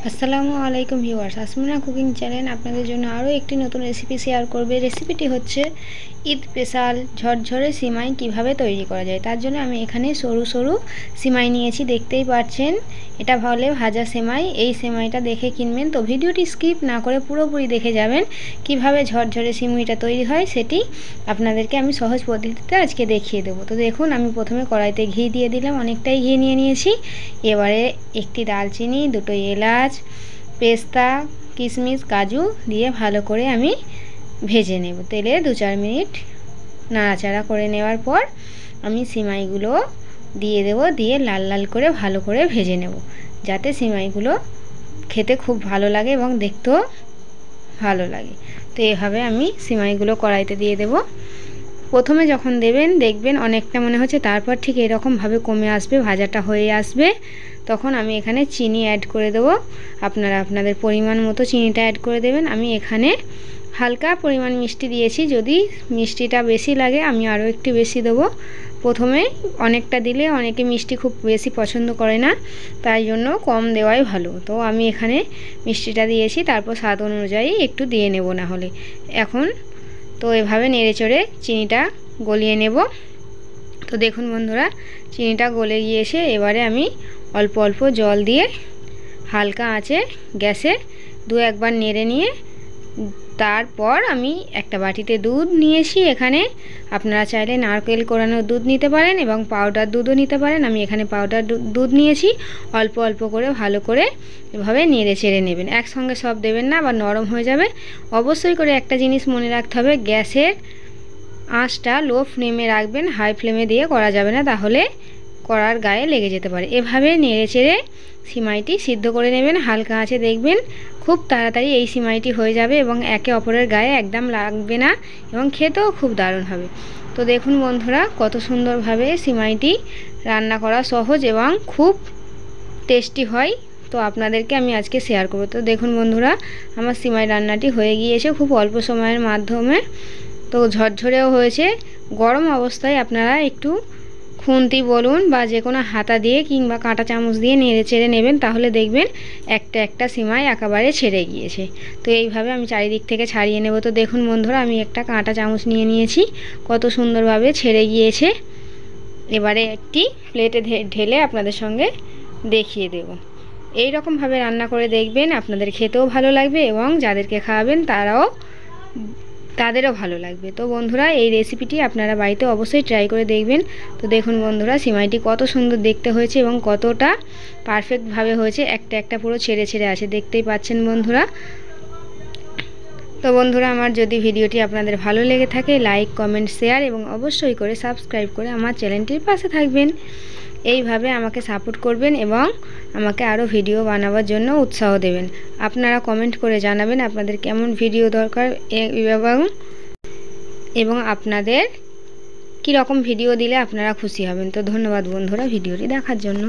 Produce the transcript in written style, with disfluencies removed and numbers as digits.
আসসালামু আলাইকুম viewers, Asmina cooking channel আপনাদের জন্য আরও একটি নতুন রেসিপি শেয়ার করবে। রেসিপিটি হচ্ছে ঈদ স্পেশাল ঝরঝরে সিমাই কিভাবে তৈরি করা যায়। তার জন্য আমি এখানে সরু সরু সিমাই নিয়েছি, দেখতেই পাচ্ছেন। এটা বলে ভাজা সেমাই। এই সেমাইটা দেখে কিনবেন, তো ভিডিওটি স্কিপ না করে পুরোপুরি দেখে যাবেন কিভাবে ঝরঝরে সিমাইটা তৈরি হয়। সেটি আপনাদেরকে আমি সহজ পদ্ধতিতে আজকে দেখিয়ে দেবো। তো দেখুন, আমি প্রথমে কড়াইতে ঘি দিয়ে দিলাম, অনেকটাই ঘি নিয়ে নিয়েছি। এবারে একটি দালচিনি, দুটো এলাচ, পেস্তা, কিশমিশ, কাজু দিয়ে ভালো করে আমি ভেজে নেব। তেলে 2-4 মিনিট নাড়াচাড়া করে নেওয়ার পর আমি সিমাইগুলো দিয়ে দেব, দিয়ে লাল লাল করে ভালো করে ভেজে নেব, যাতে সিমাইগুলো খেতে খুব ভালো লাগে এবং দেখতেও ভালো লাগে। তো এভাবে আমি সিমাইগুলো কড়াইতে দিয়ে দেব। প্রথমে যখন দেবেন দেখবেন অনেকটা মনে হচ্ছে, তারপর ঠিক এরকমভাবে কমে আসবে, ভাজাটা হয়ে আসবে। তখন আমি এখানে চিনি অ্যাড করে দেব। আপনারা আপনাদের পরিমাণ মতো চিনিটা অ্যাড করে দেবেন। আমি এখানে হালকা পরিমাণ মিষ্টি দিয়েছি, যদি মিষ্টিটা বেশি লাগে আমি আরও একটু বেশি দেবো। প্রথমে অনেকটা দিলে অনেকে মিষ্টি খুব বেশি পছন্দ করে না, তাই জন্য কম দেওয়াই ভালো। তো আমি এখানে মিষ্টিটা দিয়েছি, তারপর স্বাদ অনুযায়ী একটু দিয়ে নেব না হলে। এখন তো এভাবে নেড়ে চড়ে চিনিটা গলিয়ে নেব। তো দেখুন বন্ধুরা, চিনিটা গলে গিয়েছে। এবারে আমি অল্প অল্প জল দিয়ে হালকা আঁচে গ্যাসে 2-1 বার নেড়ে নিয়ে তারপর আমি একটা বাটিতে দুধ নিয়েছি। এখানে আপনারা চাইলে নারকেল কোরানো দুধ নিতে পারেন এবং পাউডার দুধও নিতে পারেন। আমি এখানে পাউডার দুধ নিয়েছি। অল্প অল্প করে ভালো করে এভাবে নেড়ে চেড়ে নেবেন, একসঙ্গে সব দেবেন না, আবার নরম হয়ে যাবে। অবশ্যই করে একটা জিনিস মনে রাখতে হবে, গ্যাসের আঁচটা লো ফ্লেমে রাখবেন, হাই ফ্লেমে দিয়ে করা যাবে না, তাহলে কড়ার গায়ে লেগে যেতে পারে। এভাবে নেড়ে চেড়ে সিমাইটি সিদ্ধ করে নেবেন হালকা আঁচে। দেখবেন খুব তাড়াতাড়ি এই সিমাইটি হয়ে যাবে এবং একে অপরের গায়ে একদম লাগবে না এবং খেতেও খুব দারুণ হবে। তো দেখুন বন্ধুরা, কত সুন্দরভাবে সিমাইটি রান্না করা সহজ এবং খুব টেস্টি হয়। তো আপনাদেরকে আমি আজকে শেয়ার করব। তো দেখুন বন্ধুরা, আমার সিমাই রান্নাটি হয়ে গিয়েছে খুব অল্প সময়ের মাধ্যমে। তো ঝরঝরেও হয়েছে। গরম অবস্থায় আপনারা একটু খুন্তি বলুন বা যে কোনো হাতা দিয়ে কিংবা কাঁটা চামচ দিয়ে নেড়ে চেড়ে নেবেন, তাহলে দেখবেন একটা একটা সিমাই একেবারে ছেড়ে গিয়েছে। তো এইভাবে আমি চারিদিক থেকে ছাড়িয়ে নেব। তো দেখুন বন্ধুরা, আমি একটা কাঁটা চামচ নিয়ে নিয়েছি, কত সুন্দরভাবে ছেড়ে গিয়েছে। এবারে একটি প্লেটে ঢেলে আপনাদের সঙ্গে দেখিয়ে দেব। এই রকমভাবে রান্না করে দেখবেন, আপনাদের খেতেও ভালো লাগবে এবং যাদেরকে খাওয়াবেন তাদেরও ভালো লাগবে। তো বন্ধুরা, এই রেসিপিটি আপনারা বাড়িতে অবশ্যই ট্রাই করে দেখবেন। তো দেখুন বন্ধুরা, সিমাইটি কত সুন্দর দেখতে হয়েছে এবং কতটা পারফেক্টভাবে হয়েছে, একটা একটা পুরো ছেড়ে ছেড়ে আছে, দেখতেই পাচ্ছেন বন্ধুরা। তো বন্ধুরা, আমার যদি ভিডিওটি আপনাদের ভালো লেগে থাকে, লাইক, কমেন্ট, শেয়ার এবং অবশ্যই করে সাবস্ক্রাইব করে আমার চ্যানেলটির পাশে থাকবেন। এইভাবে আমাকে সাপোর্ট করবেন এবং আমাকে আরও ভিডিও বানাবার জন্য উৎসাহ দেবেন। আপনারা কমেন্ট করে জানাবেন আপনাদের কেমন ভিডিও দরকার এবং আপনাদের কী রকম ভিডিও দিলে আপনারা খুশি হবেন। তো ধন্যবাদ বন্ধুরা ভিডিওটি দেখার জন্য।